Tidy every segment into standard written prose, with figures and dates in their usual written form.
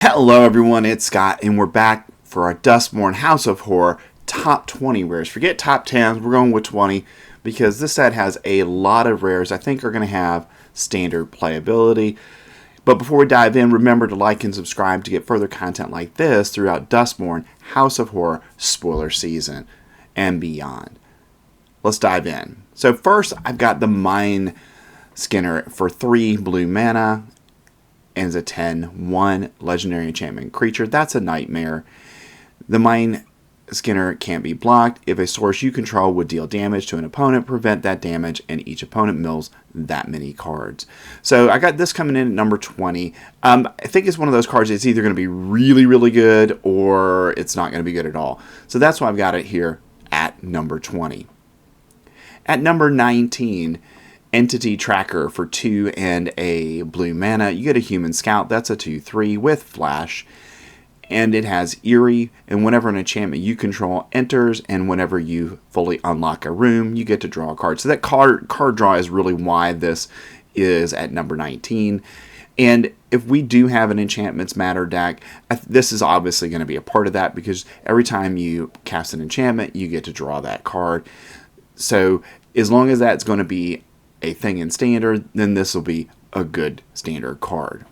Hello everyone, it's Scott, and we're back for our Duskmourn House of Horror top 20 rares. Forget top 10s, we're going with 20, because this set has a lot of rares I think are going to have standard playability. But before we dive in, remember to like and subscribe to get further content like this throughout Duskmourn House of Horror spoiler season and beyond. Let's dive in. So first, I've got the Mind Skinner for 3 blue mana. And is a 10/1 legendary enchantment creature. That's a nightmare. The Mind Skinner can't be blocked. If a source you control would deal damage to an opponent, prevent that damage, and each opponent mills that many cards. So I got this coming in at number 20. I think it's one of those cards that's either going to be really, really good or it's not going to be good at all. So that's why I've got it here at number 20. At number 19, Entity Tracker for 2 and a blue mana. You get a Human Scout. That's a 2/3 with Flash. And it has Eerie. And whenever an enchantment you control enters, and whenever you fully unlock a room, you get to draw a card. So that card draw is really why this is at number 19. And if we do have an Enchantments Matter deck, this is obviously going to be a part of that, because every time you cast an enchantment, you get to draw that card. So as long as that's going to be a thing in standard, then this will be a good standard card.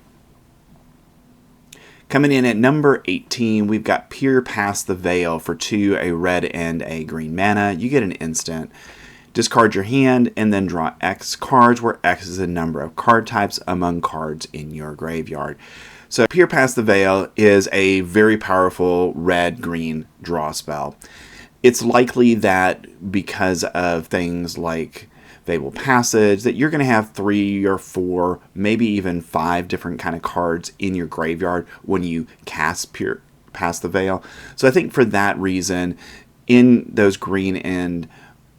Coming in at number 18, we've got Peer Past the Veil for 2, a red and a green mana. You get an instant. Discard your hand and then draw X cards, where X is the number of card types among cards in your graveyard. So Peer Past the Veil is a very powerful red-green draw spell. It's likely that because of things like Fable Passage, that you're going to have 3 or 4, maybe even 5 different kind of cards in your graveyard when you cast Peer Past the Veil. So I think for that reason, in those green and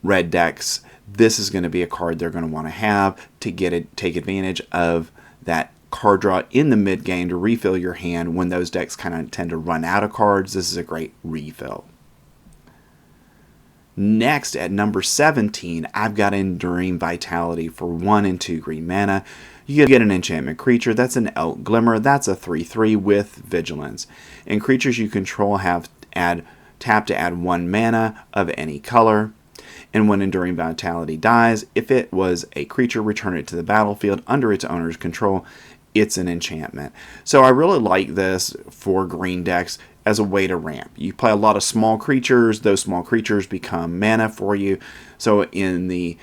red decks, this is going to be a card they're going to want to have to take advantage of that card draw in the mid game to refill your hand when those decks kind of tend to run out of cards. This is a great refill. Next, at number 17, I've got Enduring Vitality for 1 and 2 green mana. You get an enchantment creature. That's an Elk Glimmer. That's a 3/3 with Vigilance. And creatures you control have tap to add 1 mana of any color. And when Enduring Vitality dies, if it was a creature, return it to the battlefield under its owner's control. It's an enchantment. So I really like this for green decks as a way to ramp. You play a lot of small creatures. Those small creatures become mana for you. So in the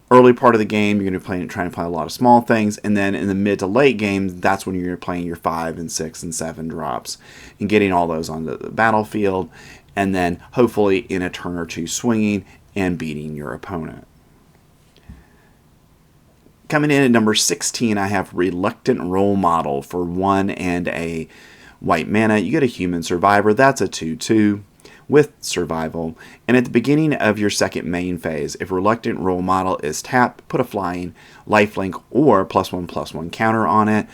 early part of the game, you're going to be trying to play a lot of small things. And then in the mid to late game, that's when you're playing your 5 and 6 and 7 drops and getting all those onto the battlefield. And then hopefully in a turn or two swinging and beating your opponent. Coming in at number 16, I have Reluctant Role Model for 1 and a white mana. You get a Human Survivor. That's a 2/2 with Survival. And at the beginning of your second main phase, if Reluctant Role Model is tapped, put a flying, lifelink, or +1/+1 counter on it.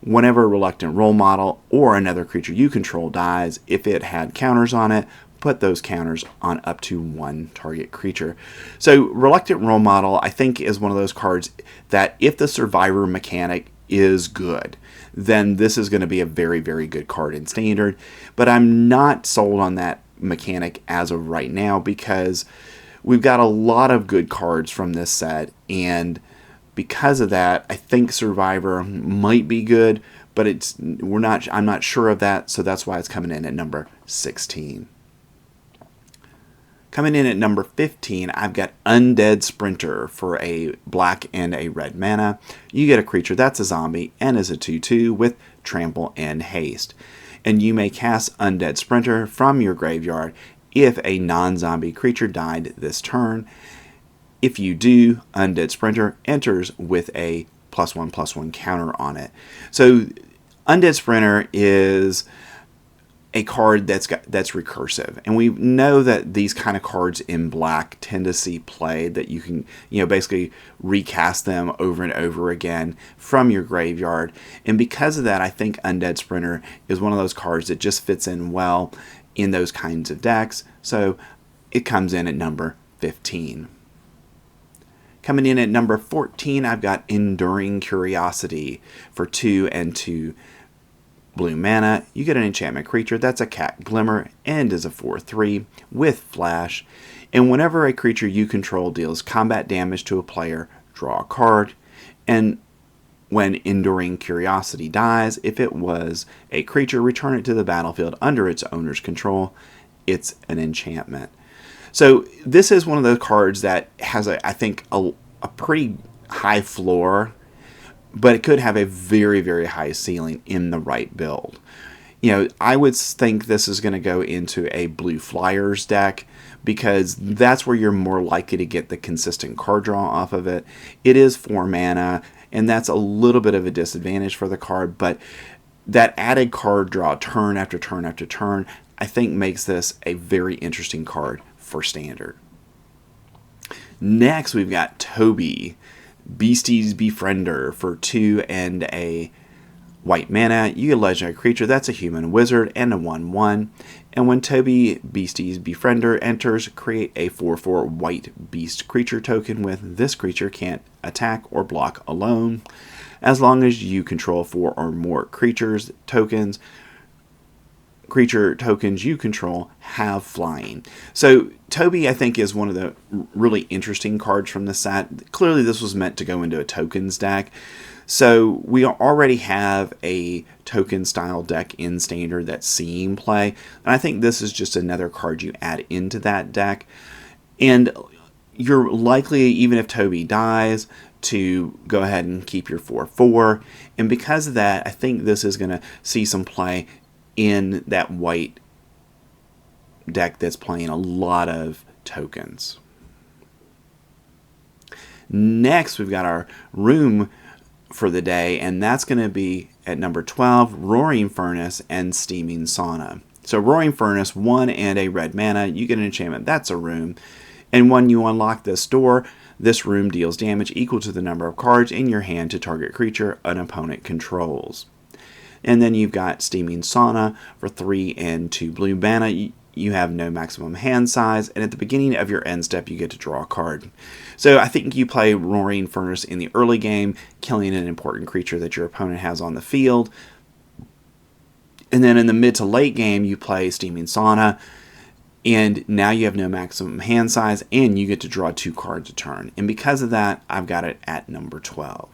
Whenever Reluctant Role Model or another creature you control dies, if it had counters on it, put those counters on up to 1 target creature. So Reluctant Role Model, I think, is one of those cards that if the Survivor mechanic is good, then this is going to be a very, very good card in Standard. But I'm not sold on that mechanic as of right now, because we've got a lot of good cards from this set, and because of that, I think Survivor might be good, but I'm not sure of that, so that's why it's coming in at number 16. Coming in at number 15, I've got Undead Sprinter for a black and a red mana. You get a creature that's a zombie and is a 2/2 with Trample and Haste. And you may cast Undead Sprinter from your graveyard if a non-zombie creature died this turn. If you do, Undead Sprinter enters with a +1/+1 counter on it. So Undead Sprinter is a card that's recursive, and we know that these kind of cards in black tend to see play, that you can basically recast them over and over again from your graveyard. And because of that, I think Undead Sprinter is one of those cards that just fits in well in those kinds of decks. So it comes in at number 15. Coming in at number 14, I've got Enduring Curiosity for 2 and 2 blue mana, you get an enchantment creature. That's a Cat Glimmer and is a 4/3 with flash. And whenever a creature you control deals combat damage to a player, draw a card. And when Enduring Curiosity dies, if it was a creature, return it to the battlefield under its owner's control. It's an enchantment. So this is one of those cards that has, I think, a pretty high floor, but it could have a very, very high ceiling in the right build. You know, I would think this is going to go into a blue flyers deck because that's where you're more likely to get the consistent card draw off of it. It is 4 mana, and that's a little bit of a disadvantage for the card, but that added card draw turn after turn after turn, I think makes this a very interesting card for Standard. Next, we've got Toby, Beasties Befriender for 2 and a white mana. You get a legendary creature. That's a human wizard and a 1/1. And when Toby, Beasties Befriender enters, create a 4/4 white beast creature token with this creature can't attack or block alone. As long as you control 4 or more creature tokens you control have flying. So Toby, I think, is one of the really interesting cards from the set. Clearly this was meant to go into a tokens deck. So we already have a token style deck in Standard that's seeing play. And I think this is just another card you add into that deck. And you're likely, even if Toby dies, to go ahead and keep your 4/4. And because of that, I think this is going to see some play in that white deck that's playing a lot of tokens. Next, we've got our room for the day, and that's going to be at number 12, Roaring Furnace and Steaming Sauna. So Roaring Furnace, 1 and a red mana, you get an enchantment. That's a room. And when you unlock this door, this room deals damage equal to the number of cards in your hand to target creature an opponent controls. And then you've got Steaming Sauna for 3 and 2 blue mana. You have no maximum hand size, and at the beginning of your end step, you get to draw a card. So I think you play Roaring Furnace in the early game, killing an important creature that your opponent has on the field. And then in the mid to late game, you play Steaming Sauna, and now you have no maximum hand size, and you get to draw 2 cards a turn. And because of that, I've got it at number 12.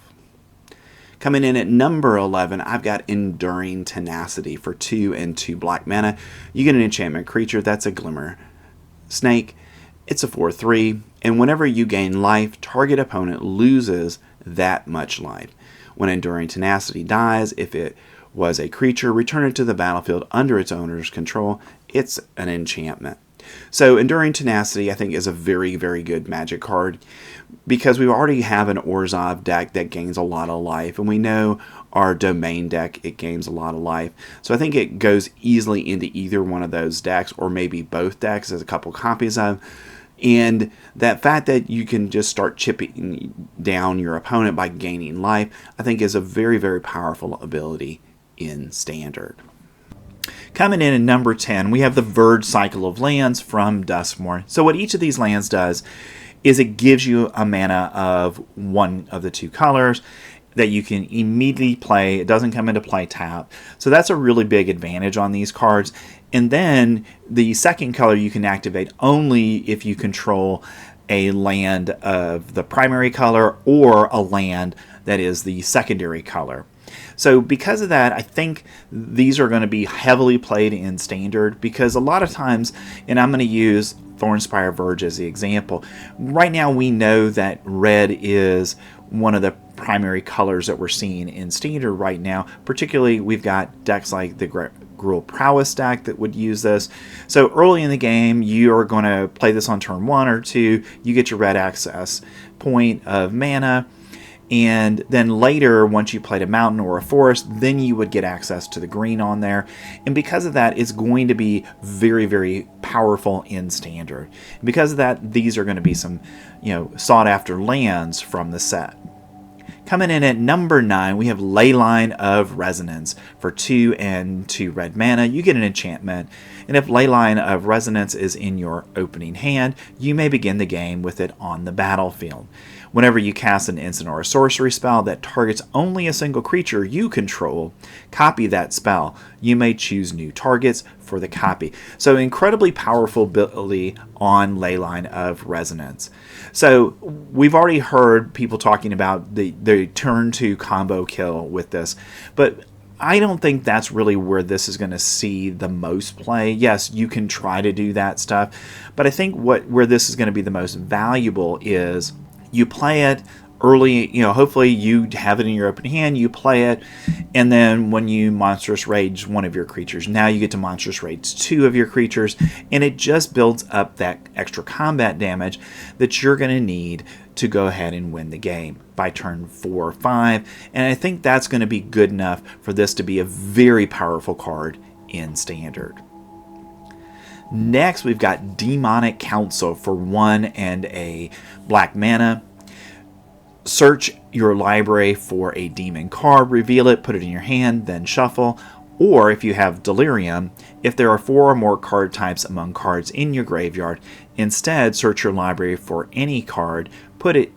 Coming in at number 11, I've got Enduring Tenacity for 2 and 2 black mana. You get an enchantment creature. That's a Glimmer Snake. It's a 4/3, and whenever you gain life, target opponent loses that much life. When Enduring Tenacity dies, if it was a creature, return it to the battlefield under its owner's control. It's an enchantment. So Enduring Tenacity, I think, is a very, very good Magic card because we already have an Orzhov deck that gains a lot of life, and we know our Domain deck, it gains a lot of life. So I think it goes easily into either one of those decks, or maybe both decks. There's a couple copies of. And that fact that you can just start chipping down your opponent by gaining life, I think is a very, very powerful ability in Standard. Coming in at number 10, we have the Verge Cycle of lands from Duskmourn. So what each of these lands does is it gives you a mana of one of the 2 colors that you can immediately play. It doesn't come into play tap. So that's a really big advantage on these cards. And then the second color you can activate only if you control a land of the primary color or a land that is the secondary color. So because of that, I think these are going to be heavily played in Standard because a lot of times, and I'm going to use Thornspire Verge as the example, right now we know that red is one of the primary colors that we're seeing in Standard right now. Particularly, we've got decks like the Gruul Prowess deck that would use this. So early in the game, you're going to play this on turn 1 or 2. You get your red access point of mana. And then later, once you played a mountain or a forest, then you would get access to the green on there. And because of that, it's going to be very, very powerful in Standard. And because of that, these are going to be some, sought after lands from the set. Coming in at number 9, we have Layline of Resonance for 2 and 2 red mana. You get an enchantment, and if Layline of Resonance is in your opening hand, you may begin the game with it on the battlefield. Whenever you cast an instant or a sorcery spell that targets only a single creature you control, copy that spell. You may choose new targets for the copy. So incredibly powerful ability on Layline of Resonance. So we've already heard people talking about the turn 2 combo kill with this, but I don't think that's really where this is going to see the most play. Yes, you can try to do that stuff, but I think where this is going to be the most valuable is you play it early, hopefully you have it in your open hand, you play it, and then when you Monstrous Rage one of your creatures, now you get to Monstrous Rage 2 of your creatures, and it just builds up that extra combat damage that you're going to need to go ahead and win the game by turn 4 or 5, and I think that's going to be good enough for this to be a very powerful card in Standard. Next, we've got Demonic Council for 1 and a black mana. Search your library for a demon card, reveal it, put it in your hand, then shuffle. Or if you have Delirium, if there are 4 or more card types among cards in your graveyard, instead search your library for any card, put it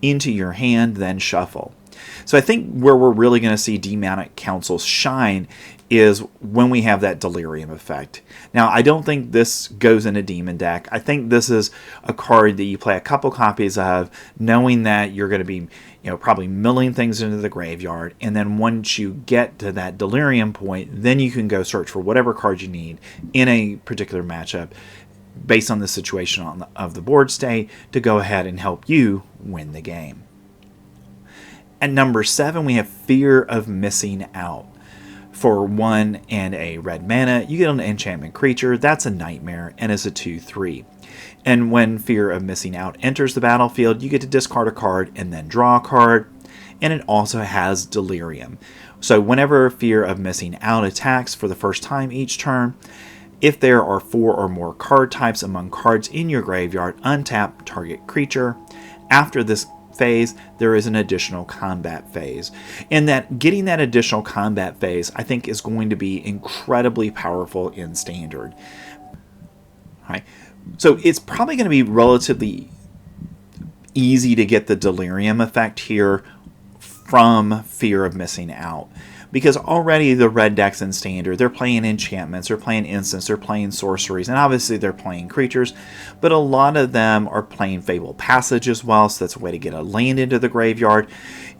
into your hand, then shuffle. So I think where we're really going to see Demonic Council shine is when we have that Delirium effect. Now, I don't think this goes in a demon deck. I think this is a card that you play a couple copies of, knowing that you're going to be, probably milling things into the graveyard, and then once you get to that Delirium point, then you can go search for whatever card you need in a particular matchup based on the situation of the board state to go ahead and help you win the game. At number 7, we have Fear of Missing Out. For 1 and a red mana, you get an enchantment creature. That's a nightmare and is a 2/3. And when Fear of Missing Out enters the battlefield, you get to discard a card and then draw a card. And it also has Delirium. So whenever Fear of Missing Out attacks for the first time each turn, if there are 4 or more card types among cards in your graveyard, untap target creature. After this phase, there is an additional combat phase, and that getting that additional combat phase I think is going to be incredibly powerful in Standard. All right, so it's probably going to be relatively easy to get the Delirium effect here from Fear of Missing Out, because already the red decks in Standard, they're playing enchantments, they're playing instants, they're playing sorceries, and obviously they're playing creatures, but a lot of them are playing Fable Passage as well, so that's a way to get a land into the graveyard.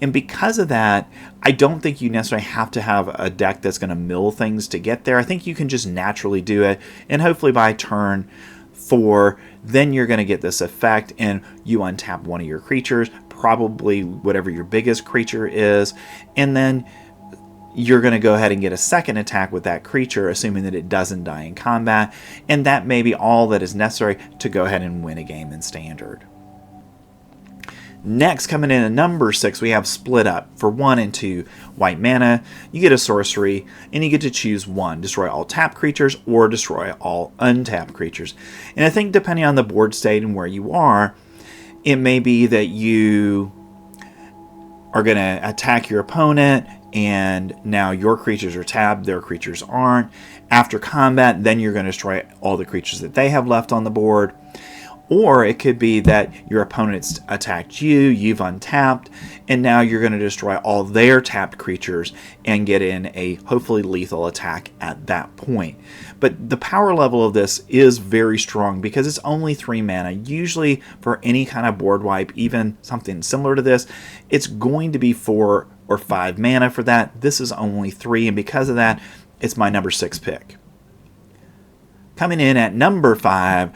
And because of that, I don't think you necessarily have to have a deck that's going to mill things to get there. I think you can just naturally do it, and hopefully by turn 4, then you're going to get this effect, and you untap one of your creatures, probably whatever your biggest creature is, and then you're going to go ahead and get a second attack with that creature, assuming that it doesn't die in combat, and that may be all that is necessary to go ahead and win a game in Standard. Next, coming in at number 6, we have Split Up. For 1 and 2 white mana, you get a sorcery, and you get to choose one. Destroy all tapped creatures or destroy all untapped creatures. And I think depending on the board state and where you are, it may be that you are going to attack your opponent, and now your creatures are tabbed, their creatures aren't. After combat, then you're going to destroy all the creatures that they have left on the board. Or it could be that your opponent's attacked you, you've untapped, and now you're going to destroy all their tapped creatures and get in a hopefully lethal attack at that point. But the power level of this is very strong because it's only 3 mana. Usually for any kind of board wipe, even something similar to this, it's going to be 4 or 5 mana for that. This is only 3, and because of that, it's my number 6 pick. Coming in at number 5,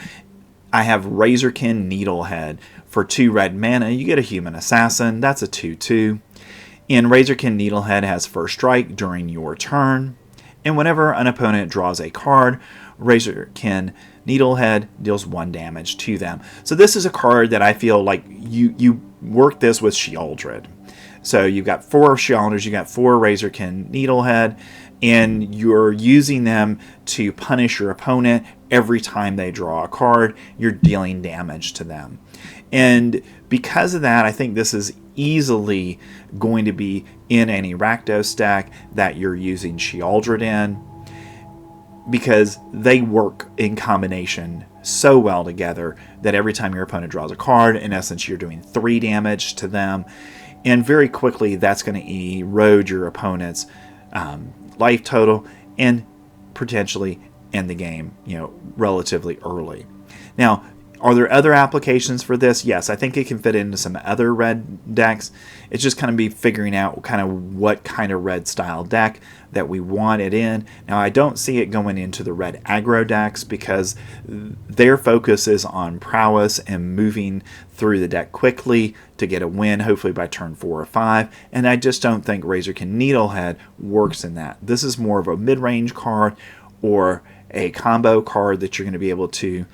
I have Razorkin Needlehead. For 2 red mana, you get a Human Assassin. That's a 2/2. And Razorkin Needlehead has first strike during your turn. And whenever an opponent draws a card, Razorkin Needlehead deals 1 damage to them. So this is a card that I feel like you work this with Sheoldred. So you've got 4 Sheoldreds, you got 4 Razorkin Needlehead, and you're using them to punish your opponent every time they draw a card. You're dealing damage to them. And because of that, I think this is easily going to be in any Rakdos deck that you're using Sheoldred in. because they work in combination so well together that every time your opponent draws a card, in essence, you're doing 3 damage to them. And very quickly, that's going to erode your opponent's life total and potentially end the game, relatively early. Now, are there other applications for this? Yes, I think it can fit into some other red decks. It's just kind of be figuring out kind of what kind of red style deck that we want it in. Now, I don't see it going into the red aggro decks because their focus is on prowess and moving through the deck quickly to get a win, hopefully by turn 4 or 5. And I just don't think Razorkin Needlehead works in that. This is more of a mid-range card or a combo card that you're going to be able to,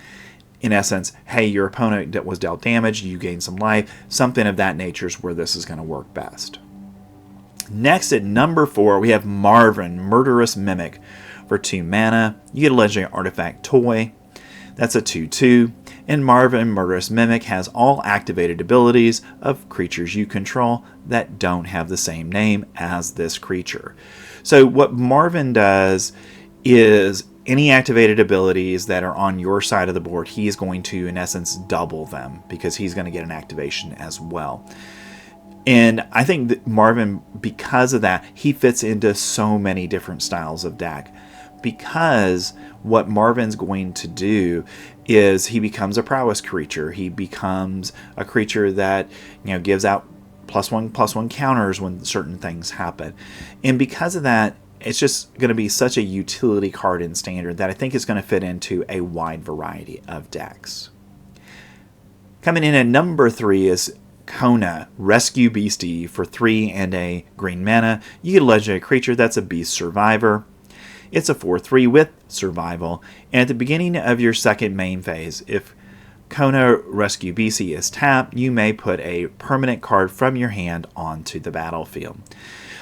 in essence, hey, your opponent was dealt damage, you gain some life, something of that nature is where this is going to work best. Next at number 4, we have Marvin, Murderous Mimic. For 2 mana, you get a legendary artifact toy. That's a 2/2. And Marvin, Murderous Mimic, has all activated abilities of creatures you control that don't have the same name as this creature. So what Marvin does is any activated abilities that are on your side of the board, he's going to, in essence, double them because he's going to get an activation as well. And I think that Marvin, because of that, he fits into so many different styles of deck. Because what Marvin's going to do is he becomes a prowess creature. He becomes a creature that, gives out +1/+1 counters when certain things happen. And because of that, it's just going to be such a utility card in Standard that I think it's going to fit into a wide variety of decks. Coming in at number 3 is Kona Rescue Beastie. For 3 and a green mana, you get a legendary creature that's a beast survivor. It's a 4/3 with survival, and at the beginning of your second main phase, if Kona Rescue Beastie is tapped, you may put a permanent card from your hand onto the battlefield.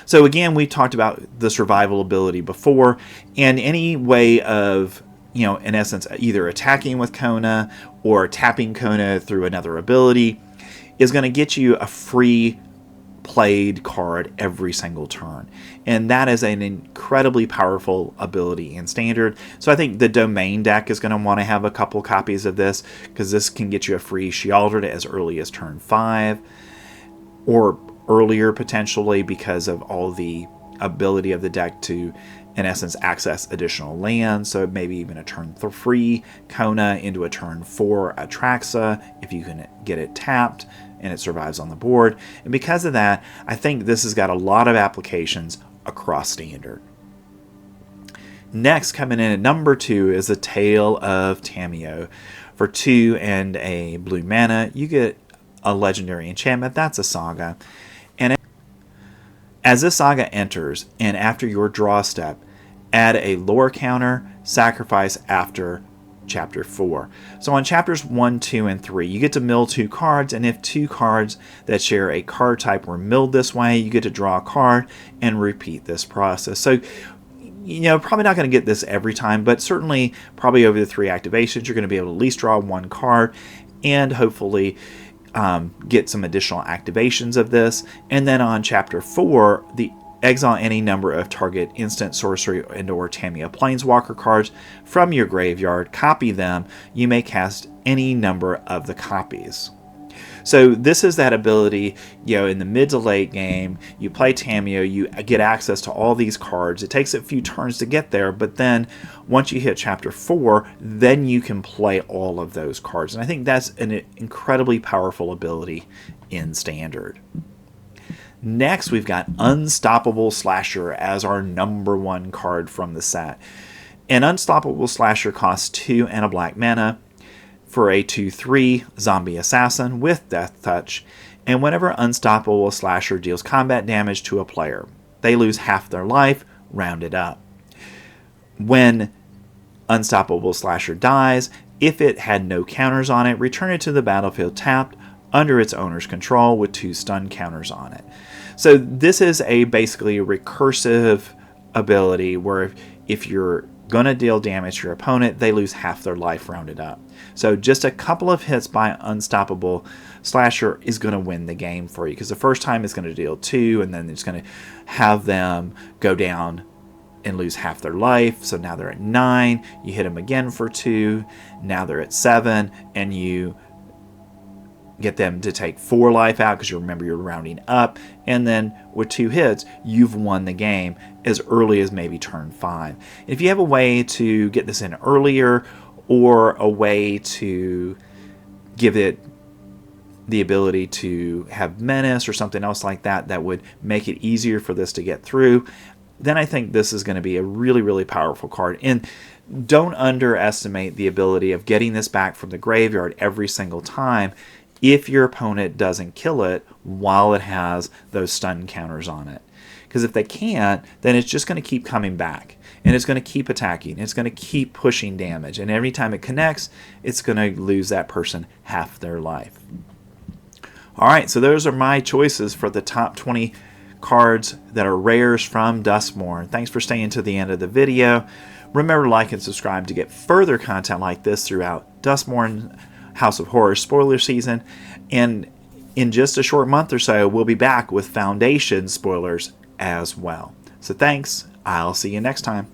So again, we talked about the survival ability before, and any way of, in essence, either attacking with Kona or tapping Kona through another ability is going to get you a free played card every single turn. And that is an incredibly powerful ability in Standard. So I think the Domain deck is going to want to have a couple copies of this because this can get you a free Sheoldred as early as turn 5 or earlier potentially because of all the ability of the deck to, in essence, access additional lands. So maybe even a turn 3 Kona into a turn 4 Atraxa if you can get it tapped and it survives on the board. And because of that, I think this has got a lot of applications across Standard. Next, coming in at number 2 is the Tale of Tamo. For 2 and a blue mana, you get a legendary enchantment. That's a saga. And as this saga enters, and after your draw step, add a lore counter, sacrifice after Chapter 4. So on Chapters 1, 2, and 3, you get to mill 2 cards, and if 2 cards that share a card type were milled this way, you get to draw a card and repeat this process. So, probably not going to get this every time, but certainly probably over the 3 activations, you're going to be able to at least draw 1 card and hopefully get some additional activations of this. And then on Chapter 4, exile any number of target instant, sorcery, and or Tamiya Planeswalker cards from your graveyard, copy them, you may cast any number of the copies. So this is that ability, in the mid to late game, you play Tamiya, you get access to all these cards. It takes a few turns to get there, but then once you hit Chapter 4, then you can play all of those cards. And I think that's an incredibly powerful ability in Standard. Next, we've got Unstoppable Slasher as our number 1 card from the set. An Unstoppable Slasher costs 2 and a black mana for a 2/3 zombie assassin with Death Touch, and whenever Unstoppable Slasher deals combat damage to a player, they lose half their life, rounded up. When Unstoppable Slasher dies, if it had no counters on it, return it to the battlefield tapped, under its owner's control with 2 stun counters on it. So this is basically a recursive ability where if you're going to deal damage to your opponent, they lose half their life rounded up. So just a couple of hits by Unstoppable Slasher is going to win the game for you because the first time it's going to deal 2 and then it's going to have them go down and lose half their life. So now they're at 9. You hit them again for 2. Now they're at 7, and you get them to take 4 life out because you remember you're rounding up. And then with 2 hits, you've won the game as early as maybe turn 5. If you have a way to get this in earlier, or a way to give it the ability to have menace or something else like that, that would make it easier for this to get through, then I think this is going to be a really, really powerful card. And don't underestimate the ability of getting this back from the graveyard every single time if your opponent doesn't kill it while it has those stun counters on it. Because if they can't, then it's just going to keep coming back. And it's going to keep attacking. It's going to keep pushing damage. And every time it connects, it's going to lose that person half their life. Alright, so those are my choices for the top 20 cards that are rares from Duskmourn. Thanks for staying to the end of the video. Remember to like and subscribe to get further content like this throughout Duskmourn House of Horror spoiler season. And in just a short month or so, we'll be back with Foundation spoilers as well. So thanks. I'll see you next time.